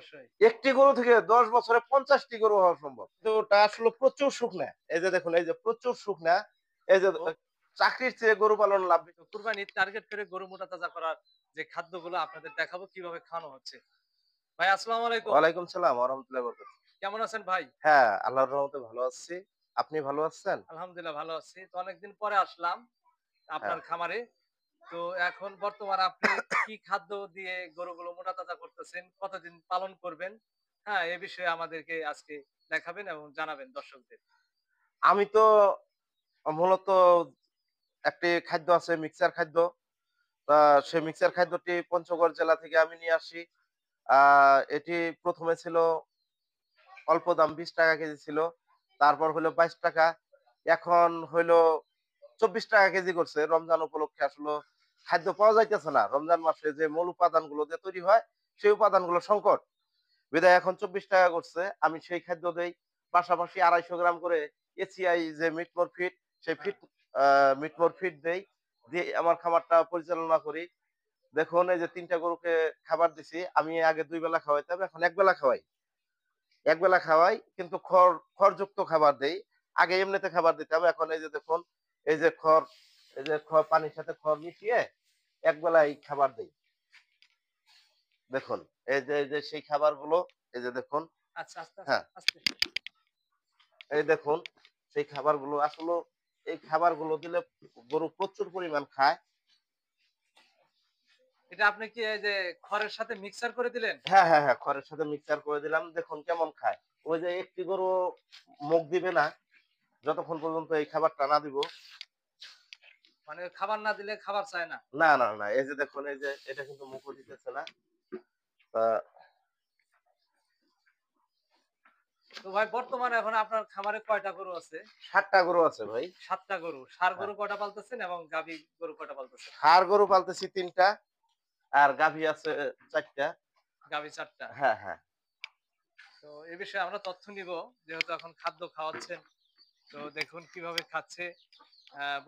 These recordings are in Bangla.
অবশ্যই। একটি গরু থেকে 10 বছরে 50টি গরু হওয়া সম্ভব। তো ওটা আসলে প্রচুর শুকনা। এই যে দেখুন, এই যে প্রচুর শুকনা। এই যে তো চাকরির চেয়ে গরু পালন লাভ তো কুরবানির টার্গেট করে গরু মোটা তাজা করার যে খাদ্যগুলো আপনাদের দেখাবো কিভাবে খাওয়ানো হচ্ছে। ভাই আসসালামু আলাইকুম। ওয়ালাইকুম সালাম ওয়া রাহমাতুল্লাহি ওয়া বারাকাতুহু। কেমন আছেন ভাই? হ্যাঁ, আল্লাহর রহমতে ভালো আছি। আপনি ভালো আছেন? আলহামদুলিল্লাহ ভালো আছি। তো অনেকদিন পরে আসলাম হ্যাঁ। আপনার খামারে। তো এখন বর্তমানে আপনি কি খাদ্য দিয়ে গরুগুলো মোটা তাজা করতেছেন? কতদিন পালন করবেন? হ্যাঁ, এ বিষয়ে আমাদেরকে আজকে দেখাবেন এবং জানাবেন দর্শকদের। আমি তো মূলত একটি খাদ্য আছে মিক্সার খাদ্য। সেই মিক্সার খাদ্যটি পঞ্চগড় জেলা থেকে আমি নিয়ে আসি। আ এটি ১ম এ ছিল অল্প দাম ৳২০ কেজি ছিল। তারপর হইলো ৳২২, এখন হইলো ৳২৪ কেজি করছে। রমজান উপলক্ষে আসলে খাদ্য পাওয়া যাইতেছে না। রমজান মাসে যে মূল উপাদানগুলো দিয়ে তৈরি হয়, সেই উপাদানগুলো সংকট। বিধায় এখন ৳২৪ করছে। আমি সেই খাদ্য দেই। পাশাপাশি ২৫০ গ্রাম করে এসিআই যে মিটমোর ফিড, সেই হ্যাঁ, আ মিটমোর ফিড দেই। দিয়ে আমার খামারটা পরিচালনা করি। দেখুন এই যে ৩ টা গরুকে খাবার দিছি। আমি আগে ২ বেলা খাওয়াইতাম, এখন ১ বেলা খাওয়াই। একবেলা খাওয়াই, কিন্তু খড়যুক্ত খাবার দেই। আগে এমনিতে খাবার দিতাম। এখন এই যে দেখুন, এই যে খড়, এই যে পানির সাথে খড় মিশিয়ে একবেলাই খাবার দেই। দেখুন, এই যে সেই খাবারগুলো, এই যে দেখুন, আচ্ছা আস্তে, হ্যাঁ, আস্তে, আস্তে। এই দেখুন সেই খাবারগুলো আসলে এই খাবারগুলো দিলে গরু প্রচুর পরিমাণ খায়। এটা আপনি কি এই যে খড়ের সাথে মিক্সার করে দিলেন? হ্যাঁ, হ্যাঁ, হ্যাঁ, খড়ের সাথে মিক্সার করে দিলাম। দেখুন কেমন খায়। ওই যে একটি গরু মুখ দিবে না যতক্ষণ পর্যন্ত এই খাবারটা না দিব। মানে খাবার না দিলে খাবার চায় না। না, না, না। এই যে দেখুন, এই যে এটা কিন্তু মুখও দিতেছে না। তা তো ভাই বর্তমানে এখন আপনার খামারে কয়টা গরু আছে? ৭ টা গরু আছে ভাই। ৭ টা গরু। ষাঁড় হ্যাঁ। গরু কয়টা পালতেছেন এবং গাভী গরু কয়টা পালতেছেন? ষাঁড় গরু পালতেছি ৩ টা, আর গাভী আছে ৪ টা। গাভী ৪ টা। হ্যাঁ, হ্যাঁ। তো এ বিষয়ে আমরা তথ্য নিবো। যেহেতু এখন খাদ্য খাওয়াচ্ছেন। তো দেখুন কিভাবে খাচ্ছে।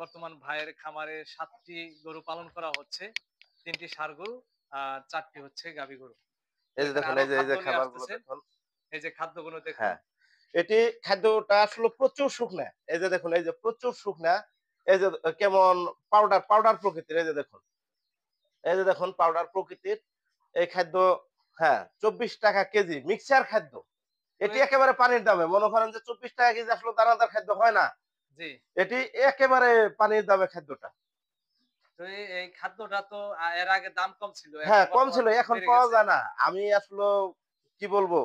বর্তমান ভাইয়ের খামারে ৭ টি গরু পালন করা হচ্ছে। ৩ টি ষাঁড় গরু আর ৪ টি হচ্ছে গাভী গরু। তো এই যে এখানে দেখুন, আরো এই খাদ্য যে নিয়ে খাবারগুলো আসতেছেন। দেখুন। এই যে খাদ্যগুলো দেখুন। হ্যাঁ। এটি খাদ্যটা আসলে প্রচুর শুকনা। এই যে দেখুন, এই যে প্রচুর শুকনা। এই যে কেমন পাউডার প্রকৃতির। এই যে দেখুন। এই যে দেখুন পাউডার প্রকৃতির এই খাদ্য। হ্যাঁ, ৳২৪ কেজি মিক্সার খাদ্য। তো এটি একেবারে পানির দামে। মনে করেন যে ৳২৪ কেজি আসলে দানাদার খাদ্য হয় না। জি। এটি একেবারে পানির দামে খাদ্যটা। তো এই খাদ্যটা তো এর আগে দাম কম ছিল। এখন হ্যাঁ, কম ছিল। বর্তমানে তো এখন বেড়ে পাওয়া গেছে। যায় না। আমি আসলে কি বলবো?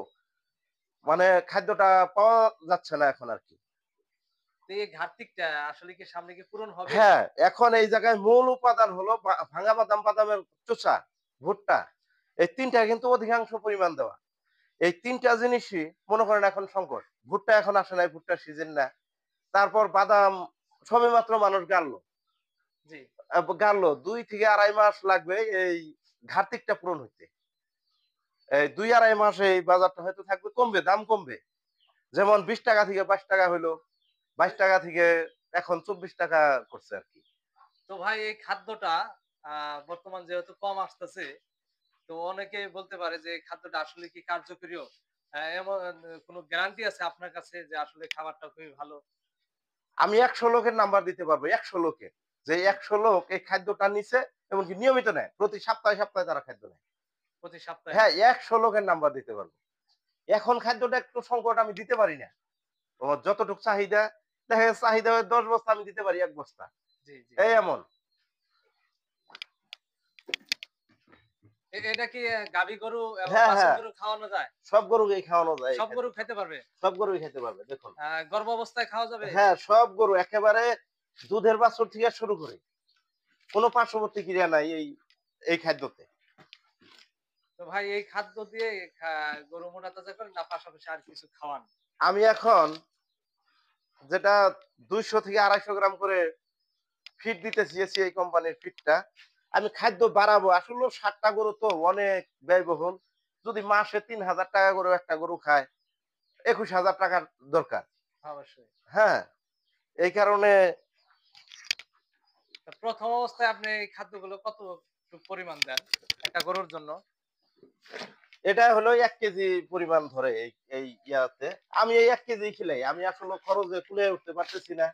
মানে খাদ্যটা পাওয়া যাচ্ছে না এখন আরকি। তো এই ঘাটতিটা আসলে কি সামনে কি পূরণ হবে? হ্যাঁ, এখন এই জায়গায় মূল উপাদান হলো ভাঙা বাদাম, বাদামের চোচা, ভুট্টা। এই ৩ টা কিন্তু অধিকাংশ পরিমাণ দেওয়া। এই ৩ টা জিনিসই মনে করেন এখন সংকট। ভুট্টা এখন আসে নাই, ভুট্টার সিজন না। তারপর বাদাম সবেমাত্র মানুষ গাড়লো। জি। গাড়লো ২ থেকে ২.৫ মাস লাগবে এই ঘাটতিটা পূরণ হইতে। এই ২-২.৫ মাসে এই বাজারটা হয়তো থাকবে, কমবে, দাম কমবে। যেমন ৳২০ থেকে ৳২২ হইলো। ৳২২ থেকে এখন ৳২৪ করছে আরকি। তো ভাই এই খাদ্যটা আ বর্তমান যেহেতু কম আসতেছে, তো অনেকে বলতে পারে যে এই খাদ্যটা আসলে কি কার্যকরীও? এমন কোন গ্যারান্টি আছে আপনার কাছে যে আসলে খাবারটা খুবই ভালো? আমি ১০০ লোকের নাম্বার দিতে পারবো। ১০০ লোকের। যে জি, ১০০ লোক এই খাদ্যটা নিছে, এমনকি নিয়মিত নেয়। প্রতি সপ্তাহে, সপ্তাহে তারা খাদ্য নেয়। প্রতি সপ্তাহে। হ্যাঁ, ১০০ লোকের নাম্বার দিতে পারবো। এখন খাদ্যটা একটু সংকট, আমি দিতে পারি না। আমার যতটুক চাহিদা, দেখা গেছে চাহিদা হয় ১০ বস্তা, আমি দিতে পারি ১ বস্তা। জি, জি। এই এমন। এটা কি গাভী গরু এবং হ্যাঁ, বাছুর হ্যাঁ। গরু খাওয়ানো যায়? সব গরুকেই খাওয়ানো যায় এই সব গরু খাদ্যটা। খাইতে পারবে? সব গরুই খেতে পারবে, দেখুন। গর্ভ অবস্থায় খাওয়া যাবে? হ্যাঁ, সব গরু একেবারে দুধের বাছুর থেকে শুরু করে। কোন পার্শ্ববর্তী ক্রিয়া নাই এই খাদ্যতে। তো ভাই এই খাদ্য দিয়ে গরু মোটা তাজা করেন না পাশাপাশি আর কিছু খাওয়ান? আমি এখন যেটা ২০০ থেকে ২৫০ গ্রাম করে ফিড দিতেছি, এই কোম্পানির ফিডটা। আমি খাদ্য বাড়াবো। আসলেও ৭ টা গরু তো অনেক ব্যয়বহুল। যদি মাসে ৳৩,০০০ করে একটা গরু খায়, ৳২১,০০০ দরকার। অবশ্যই। হ্যাঁ? এই কারণে তো ১ম অবস্থায় আপনি এই খাদ্যগুলো কতটুক পরিমাণ দেন একটা গরুর জন্য? এটা হলো ১ কেজি পরিমাণ ধরে এই ইয়াতে। আমি এই ১ কেজি খিলাই। আমি আসলে খরচে কুলায় উঠতে পারতেছি না।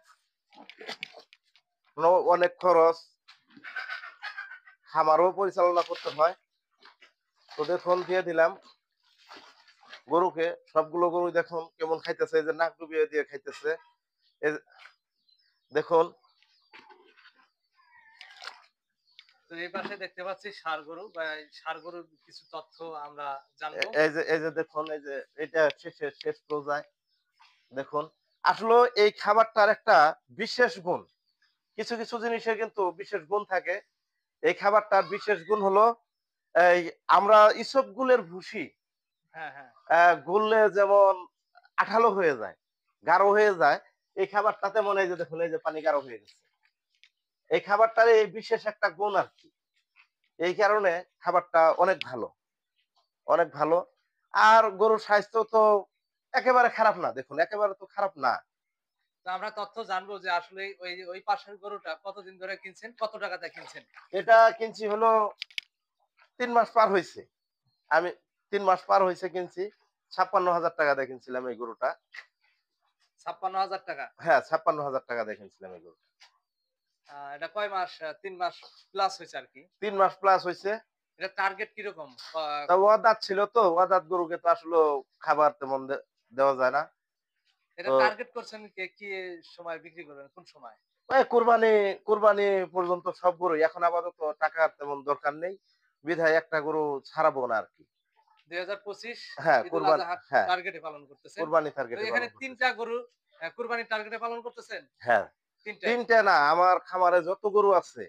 অনেক খরচ। খামারও পরিচালনা করতে হয়। তো দেখুন দিয়ে দিলাম গরুকে। সবগুলো গরু দেখুন কেমন খাইতেছে। এই যে নাক ডুবিয়ে দিয়ে খাইতেছে। এই যে দেখুন তো এই পাশে দেখতে পাচ্ছি ষাঁড় গরু বা এই ষাঁড় গরুর কিছু তথ্য আমরা জানবো। এই যে দেখুন এই যে এটা শেষ পর্যায়ে দেখুন। আসলে এই খাবারটার একটা বিশেষ গুণ। কিছু জিনিসের কিন্তু বিশেষ গুণ থাকে। এই খাবারটার বিশেষ গুণ হলো এই আমরা ইসবগুলের ভুসি হ্যাঁ, হ্যাঁ। গুললে যেমন আঠালো হয়ে যায়, গাঢ় হয়ে যায়, এই খাবারটাতে মনে হয় যে দেখুন এই যে পানি গাঢ় হয়ে গেছে। এই খাবারটার এই বিশেষ একটা গুণ আরকি। এই কারণে খাবারটা অনেক ভালো, অনেক ভালো। আর গরুর স্বাস্থ্য তো একেবারে খারাপ না। দেখুন একেবারে তো খারাপ না। তো আমরা তথ্য জানবো যে আসলে ওই পাশের গরুটা কতদিন ধরে কিনছেন, কত টাকাতে কিনছেন? এটা কিনছি হলো ৩ মাস পার হইছে। আমি ৩ মাস পার হইছে কিনছি। ৳৫৬,০০০ দিয়ে কিনছিলাম এই গরুটা। ৳৫৬,০০০। হ্যাঁ, ৳৫৬,০০০ দিয়ে কিনছিলাম এই গরুটা। এটা কয় মাস? ৩ মাস প্লাস হইছে আরকি। ৩ মাস প্লাস হইছে। এটা টার্গেট কিরকম? তা ওয়াদাত ছিল তো, ওয়াদাত গরুকে তো আসলেও খাবার তেমন দেওয়া যায় না। এটা তো টার্গেট করছেন কি সময় বিক্রি করবেন? কোন সময়? এই কুরবানি পর্যন্ত সব গরুই। এখন আপাতত টাকার তেমন দরকার নেই। বিধায় একটা গরু ছাড়াবো না আরকি। ২০২৫ হ্যাঁ, ঈদুল আজহার হ্যাঁ, টার্গেটে পালন করতেছেন। কুরবানি তো টার্গেটে এখানে পালন ৩ করতেছি। টা গরু কুরবানির টার্গেটে পালন করতেছেন? হ্যাঁ, ৩ টাই? ৩ টে না আমার খামারে যত গরু আছে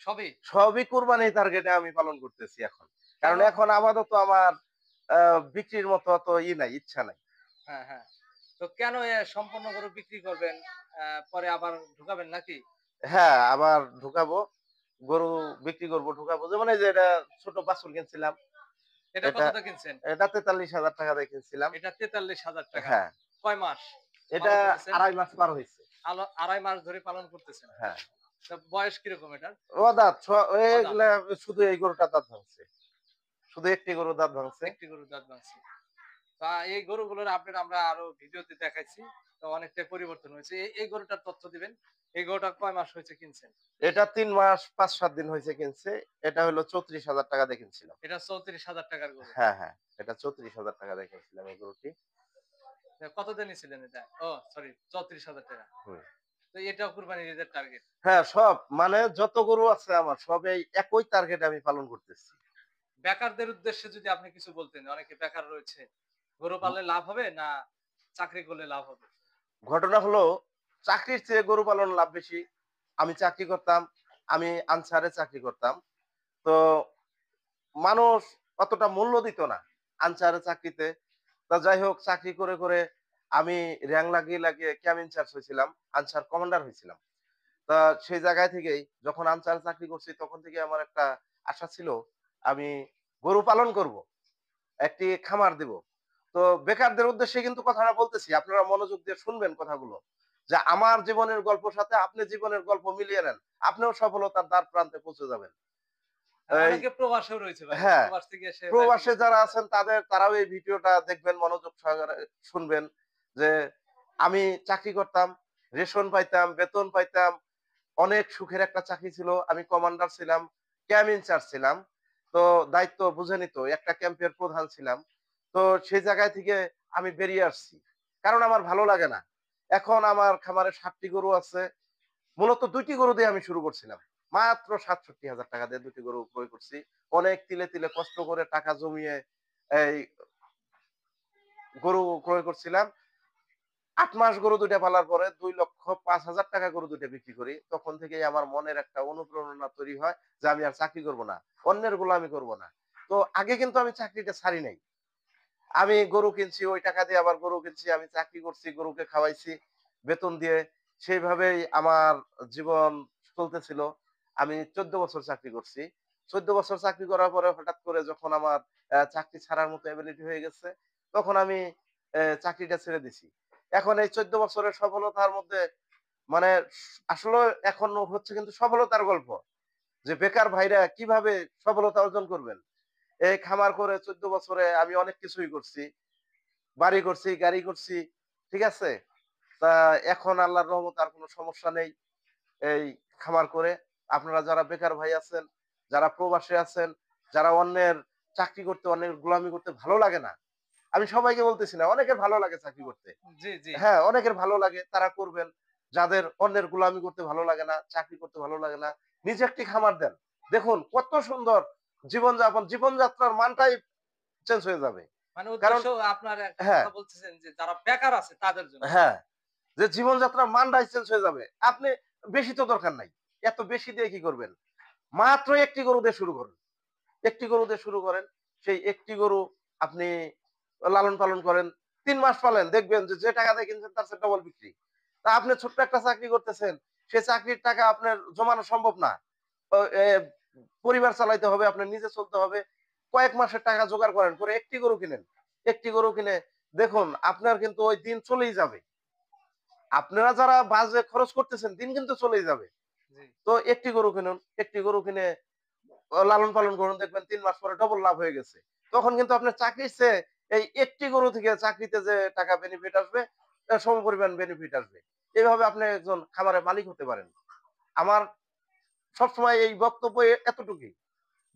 সবই? সবই কুরবানি টার্গেটে আমি পালন করতেছি এখন। কেন? কারণ এখন আপাতত আমার আ বিক্রির মতো অত নাই, ইচ্ছা নাই। হ্যাঁ, হ্যাঁ। তো কেন সম্পূর্ণ গরু বিক্রি করবেন? পরে আবার ঢুকাবেন নাকি? হ্যাঁ, আবার ঢুকাবো। গরু বিক্রি করব ঢুকাবো। যেমন এই যে এটা ছোট বাছুর কিনছিলাম। এটা এটা কততে কিনছেন? এটা ৳৪৩,০০০ দিয়ে কিনছিলাম। এটা ৳৪৩,০০০। হ্যাঁ, কয় মাস এটা পালন করতেছেন? ২.৫ মাস পার হইছে। ২.৫ মাস ধরে পালন করতেছেন। হ্যাঁ। তো বয়স কিরকম এটার? ও দাঁত অদাঁত। এগুলা শুধু এই গরুটার দাঁত ভাঙছে। শুধু একটি গরুর দাঁত ভাঙছে। একটি গরুর দাঁত ভাঙছে। এই গরুগুলোর আপডেট আমরা আরো ভিডিওতে দেখাইছি। তো অনেকটাই পরিবর্তন হয়েছে। এই গরুটার তথ্য দিবেন। এই গরুটা কয় মাস হয়েছে কিনছেন? এটা ৩ মাস ৫-৭ দিন হইছে কিনছে। এটা হলো ৳৩৪,০০০ দিয়ে কিনছিলাম। এটা ৳৩৪,০০০ গরু। হ্যাঁ, হ্যাঁ। এটা ৳৩৪,০০০ দিয়ে কিনছিলাম এই গরুটি। কত দিয়ে নিছিলেন এটা? ও সরি ৳৩৪,০০০। হুম। তো এটাও কুরবানির ঈদের টার্গেট। হ্যাঁ, সব মানে যত গরু আছে আমার সব এই একই টার্গেট আমি পালন করতেছি। বেকারদের উদ্দেশ্যে যদি আপনি কিছু বলতেন, অনেকে বেকার রয়েছে। গরু উম পাললে লাভ হবে না চাকরি করলে লাভ হবে? ঘটনা হলো চাকরির চেয়ে গরু পালন লাভ বেশি। আমি চাকরি করতাম। আমি আনসারে চাকরি করতাম। তো মানুষ অতটা মূল্য দিত না আনসারের চাকরিতে। তা যাই হোক চাকরি করে আমি র‍্যাংক লাগিয়ে ক্যাম্প ইনচার্জ হয়েছিলাম। আনসার কমান্ডার হয়েছিলাম। তা সেই জায়গায় থেকেই যখন আনসারে চাকরি করছি তখন থেকে আমার একটা আশা ছিল আমি গরু পালন করব। একটি খামার দিব। তো বেকারদের উদ্দেশ্যে কিন্তু কথাটা বলতেছি। আপনারা মনোযোগ দিয়ে শুনবেন কথাগুলো। যে আমার জীবনের গল্পের সাথে আপনি জীবনের গল্প মিলিয়ে নেন। আপনিও সফলতার দ্বার প্রান্তে পৌঁছে যাবেন। এই অনেকে প্রবাসেও রয়েছে ভাই। হ্যাঁ, প্রবাস থেকে এসে ভাইয়ের প্রবাসে থেকে যারা শুনতে চায়। আছেন তারাও এই ভিডিওটা দেখবেন মনোযোগ সহকারে শুনবেন যে আমি চাকরি করতাম, রেশন পাইতাম, বেতন পাইতাম। অনেক সুখের একটা চাকরি ছিল। আমি কমান্ডার ছিলাম, ক্যাম্প ইনচার্জ ছিলাম। তো দায়িত্ব বুঝেনই তো একটা ক্যাম্পের প্রধান ছিলাম। তো সেই জায়গায় থেকে আমি বেরিয়ে আসছি। কারণ আমার ভালো লাগে না। এখন আমার খামারে ৭ টি গরু আছে। মূলত ২ টি গরু দিয়ে আমি শুরু করছিলাম। মাত্র ৳৬৭,০০০ দিয়ে ২ টি গরু ক্রয় করছি। অনেক তিলে কষ্ট করে টাকা জমিয়ে এই গরু ক্রয় করছিলাম। ৮ মাস গরু ২ টা পালার পরে ৳২,৫০০০০ গরু ২ টা বিক্রি করি। তখন থেকেই আমার মনের একটা অনুপ্রেরণা তৈরি হয় যে আমি আর চাকরি করব না। অন্যের গোলামি করব না। তো আগে কিন্তু আমি চাকরিটা ছাড়ি নাই। আমি গরু কিনছি, ওই টাকা দিয়ে আবার গরু কিনছি। আমি চাকরি করছি, গরুকে খাওয়াইছি বেতন দিয়ে। সেইভাবেই আমার জীবন চলতেছিল। আমি ১৪ বছর চাকরি করছি। ১৪ বছর চাকরি করার পরে হঠাৎ করে যখন আমার চাকরি ছাড়ার মতো এবিলিটি হয়ে গেছে, তখন আমি চাকরিটা ছেড়ে দিছি। এখন এই ১৪ বছরের সফলতার মধ্যে মানে আসলে এখন হচ্ছে কিন্তু সফলতার গল্প। যে বেকার ভাইরা কিভাবে সফলতা অর্জন করবেন। এই খামার করে 14 বছরে আমি অনেক কিছুই করছি। বাড়ি করছি, গাড়ি করছি। ঠিক আছে? তা এখন আল্লাহর রহমতে আর কোন সমস্যা নেই। এই খামার করে। আপনারা যারা বেকার ভাই আছেন, যারা প্রবাসে আছেন, যারা অন্যের চাকরি করতে, অন্যের গোলামি করতে ভালো লাগে না। আমি সবাইকে বলতেছি না, অনেকের ভালো লাগে চাকরি করতে। জি, জি। হ্যাঁ, অনেকের ভালো লাগে তারা করবেন। যাদের অন্যের গোলামি করতে ভালো লাগে না, চাকরি করতে ভালো লাগে না, নিজে একটি খামার দেন। দেখুন কত সুন্দর জীবনযাপন, জীবনযাত্রার মানটাই চেঞ্জ হয়ে যাবে। মানে কারণ উদ্দেশ্য আপনার একটা হ্যাঁ, কথা বলতেছেন যে যারা বেকার আছে তাদের জন্য, তাই হ্যাঁ, না? যে জীবনযাত্রার মানটাই চেঞ্জ হয়ে যাবে। আপনি বেশি তো দরকার নাই। এত বেশি দিয়ে কি করবেন? মাত্র একটি গরু দিয়ে শুরু করুন। একটি গরু দিয়ে শুরু করেন। সেই একটি গরু আপনি লালন পালন করেন। ৩ মাস পালেন দেখবেন যে, যে টাকা দিয়ে কিনছেন তার চেয়ে ডবল বিক্রি। তা আপনি ছোট্ট একটা চাকরি করতেছেন। সেই চাকরির টাকা আপনার জমানো সম্ভব না। ও পরিবার চালাইতে হবে, আপনার নিজে চলতে হবে। কয়েক মাসের টাকা জোগাড় করেন, করে একটি গরু কিনেন। একটি গরু কিনে দেখুন আপনার কিন্তু ওই দিন চলেই যাবে। আপনারা যারা বাজে খরচ করতেছেন দিন কিন্তু চলেই যাবে। জি। তো একটি গরু কিনুন। একটি গরু কিনে লালন পালন করুন দেখবেন ৩ মাস পরে ডবল লাভ হয়ে গেছে। তখন কিন্তু আপনার চাকরির চেয়ে এই একটি গরু থেকে চাকরিতে যে টাকা বেনিফিট আসবে, সমপরিমাণ বেনিফিট আসবে। এভাবে আপনি একজন খামারের মালিক হতে পারেন। আমার সবসময় এই বক্তব্য এতটুকুই।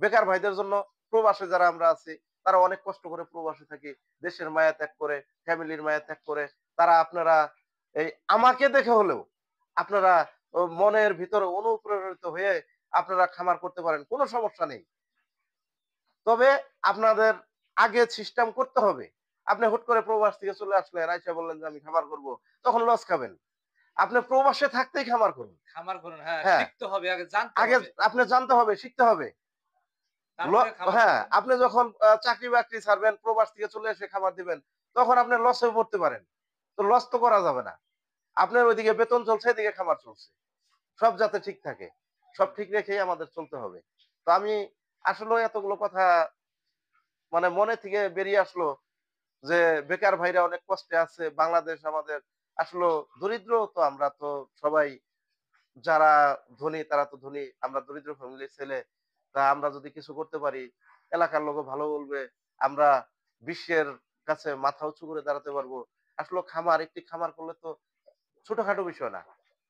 বেকার ভাইদের জন্য প্রবাসে যারা আমরা আছি, তারা অনেক কষ্ট করে প্রবাসে থাকি। দেশের মায়া ত্যাগ করে, ফ্যামিলির মায়া ত্যাগ করে তারা আপনারা এই আমাকে দেখে হলেও আপনারা মনের ভিতরে অনুপ্রেরিত হয়ে আপনারা খামার করতে পারেন। কোন সমস্যা নেই। তবে আপনাদের আগে সিস্টেম করতে হবে। আপনি হুট করে প্রবাস থেকে চলে আসলেন, আইসা বললেন যে আমি খামার করব। তখন লস খাবেন। আপনি প্রবাসে থাকতেই খামার করুন। খামার করুন। হ্যাঁ, হ্যাঁ, শিখতে হবে, আগে জানতে আগে হবে। আপনি জানতে হবে, শিখতে হবে। ল তারপরে খামার হ্যাঁ, করবেন। আপনি যখন চাকরি-বাকরি ছাড়বেন, প্রবাস থেকে চলে এসে খামার দিবেন, তখন আপনি লসেও পড়তে পারেন। তো লস তো করা যাবে না। আপনার ওইদিকে বেতন চলছে, এদিকে খামার চলছে। সব যাতে ঠিক থাকে। সব হুম। ঠিক রেখেই আমাদের চলতে হবে। তো আমি আসলেও এতগুলো কথা মানে মনে থেকে বেরিয়ে আসলো যে বেকার ভাইরা অনেক কষ্টে আছে। বাংলাদেশ আমাদের আসলেও দরিদ্র তো আমরা তো সবাই যারা ধনী তারা তো ধনী। আমরা দরিদ্র ফ্যামিলির ছেলে। তা আমরা যদি কিছু করতে পারি, এলাকার লোকও ভালো বলবে। আমরা বিশ্বের কাছে মাথা উঁচু করে দাঁড়াতে পারবো। আসলে খামার, একটি খামার করলে তো ছোটখাটো বিষয় না।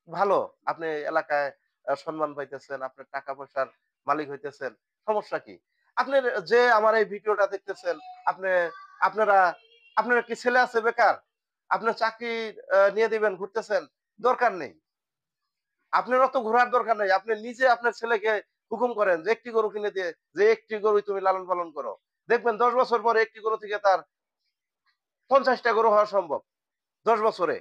ভালো। আপনি এলাকায় সম্মান পাইতেছেন, আপনার টাকা পয়সার মালিক হইতেছেন। সমস্যা কি? আপনার যে আমার এই ভিডিওটা দেখতেছেন, আপনি আপনারা আপনার কি ছেলে আছে বেকার? আপনার চাকরি নিয়ে দিবেন, ঘুরতেছেন। দরকার নেই। আপনার অত ঘোরার দরকার নাই। আপনি নিজে আপনার ছেলেকে হুকুম করেন যে একটি গরু কিনে দিয়ে যে একটি গরুই তুমি লালন পালন করো। দেখবেন ১০ বছর পরে একটি গরু থেকে তার ৫০ টা গরু হওয়া সম্ভব। ১০ বছরে।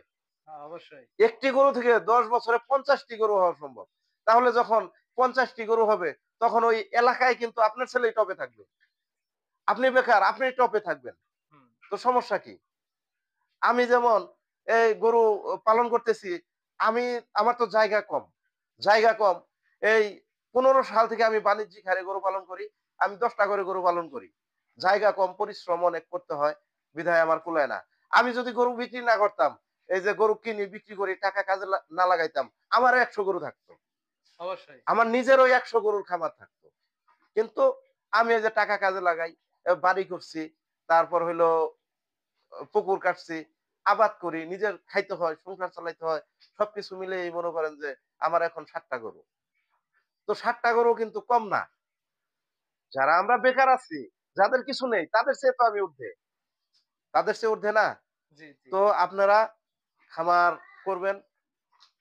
হ্যাঁ, অবশ্যই। একটি গরু থেকে ১০ বছরে ৫০ টি গরু হওয়া সম্ভব। তাহলে যখন ৫০ টি গরু হবে তখন ওই এলাকায় কিন্তু আপনার ছেলেই টপে থাকবে। আপনি বেকার, আপনি টপে থাকবেন। হুম। তো সমস্যা কি? আমি যেমন এই গরু পালন করতেছি, আমি আমার তো জায়গা কম। জায়গা কম। এই ১৫ সাল থেকে আমি বাণিজ্যিক হারে গরু পালন করি। আমি ১০ টা করে গরু পালন করি। জায়গা কম, পরিশ্রম অনেক করতে হয়। বিধায় আমার কুলায় না। আমি যদি গরু বিক্রি না করতাম, এই যে গরু কিনি, বিক্রি করি, টাকা কাজে না লাগাইতাম, আমারও ১০০ গরু থাকতো। অবশ্যই। আমার নিজেরও ১০০ গরুর খামার থাকতো। কিন্তু আমি এই যে টাকা কাজে লাগাই, বাড়ি করছি, তারপর হইলো পুকুর কাটছি, আবাদ করি, নিজের খাইতে হয়, সংসার চালাইতে হয়। সবকিছু মিলেই মনে করেন যে আমার এখন ৭ টা গরু। তো ৭ টা গরু কিন্তু কম না। যারা আমরা বেকার আছি, যাদের কিছু নেই তাদের চেয়ে তো আমি ঊর্ধ্বে। তাদের চেয়ে ঊর্ধ্বে না? জি, জি। তো আপনারা খামার করবেন,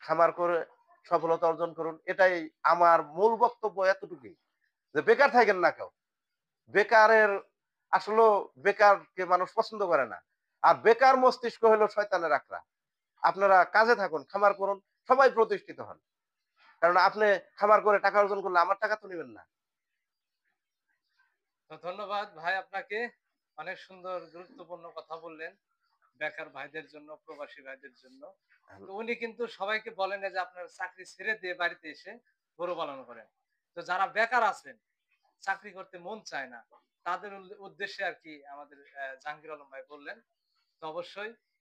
খামার করে সফলতা অর্জন করুন। এটাই আমার মূল বক্তব্য এতটুকুই। যে বেকার থাকেন না কেউ। বেকারের আসলেও বেকারকে মানুষ পছন্দ করে না। আর বেকার মস্তিষ্ক হলো শয়তানের আখড়া। আপনারা কাজে থাকুন, খামার করুন, সবাই প্রতিষ্ঠিত হন। কারণ আপনি খামার করে টাকা অর্জন করলে আমার টাকা তো নিবেন না। তো ধন্যবাদ ভাই আপনাকে। অনেক সুন্দর গুরুত্বপূর্ণ কথা বললেন। বেকার ভাইদের জন্য, প্রবাসী ভাইদের জন্য। তো উনি কিন্তু সবাইকে বলেন না যে আপনার চাকরি ছেড়ে দিয়ে বাড়িতে এসে গরু পালন করেন। তো যারা বেকার আছেন, চাকরি করতে মন চায় না, তাদের উদ্দেশ্যে আরকি আমাদের জাহাঙ্গীর আলম ভাই বললেন। তো অবশ্যই